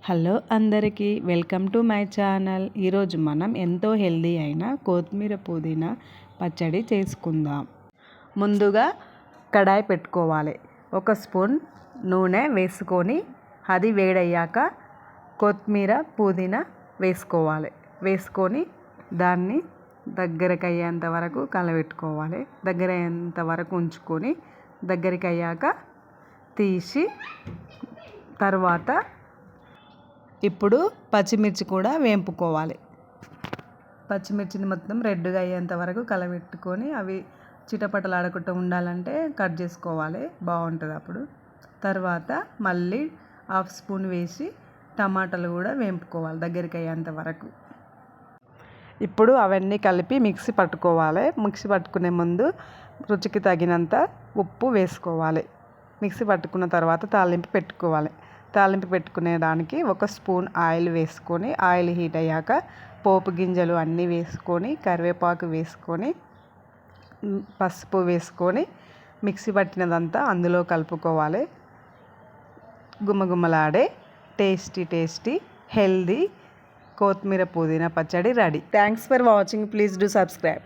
Hello అందరికీ welcome to my channel. ఈరోజు మనం ఎంతో హెల్దీ అయిన కొత్తిమీర పుదీనా పచ్చడి చేసుకుందాం. ముందుగా కడాయి పెట్టుకోవాలి. 1 స్పూన్ నూనె వేసుకొని అది వేడయ్యాక కొత్తిమీర పుదీనా వేసుకోవాలి. వేసుకొని దాన్ని దగ్గరికి అయ్యేంత వరకు కలబెట్టుకోవాలి. దగ్గర అయ్యేంత వరకు ఉంచుకొని దగ్గరికి అయ్యాక తీసి తర్వాత ఇప్పుడు పచ్చిమిర్చి కూడా వేంపుకోవాలి. పచ్చిమిర్చిని మొత్తం రెడ్గా అయ్యేంత వరకు కలబెట్టుకొని అవి చిటపటలాడకుండా ఉండాలంటే కట్ చేసుకోవాలి, బాగుంటుంది అప్పుడు. తర్వాత మళ్ళీ 1/2 స్పూన్ వేసి టమాటాలు కూడా వేంపుకోవాలి దగ్గరికి అయ్యేంత వరకు. ఇప్పుడు అవన్నీ కలిపి మిక్సీ పట్టుకోవాలి. మిక్సీ పట్టుకునే ముందు రుచికి తగినంత ఉప్పు వేసుకోవాలి. మిక్సీ పట్టుకున్న తర్వాత తాలింపు పెట్టుకోవాలి. తాలింపు పెట్టుకునే దానికి 1 స్పూన్ ఆయిల్ వేసుకొని ఆయిల్ హీట్ అయ్యాక పోపు గింజలు అన్నీ వేసుకొని కరివేపాకు వేసుకొని పసుపు వేసుకొని మిక్సీ పట్టినదంతా అందులో కలుపుకోవాలి. గుమగుమలాడే టేస్టీ హెల్దీ కొత్తిమీర పుదీనా పచ్చడి ready. Thanks for watching. Please do subscribe.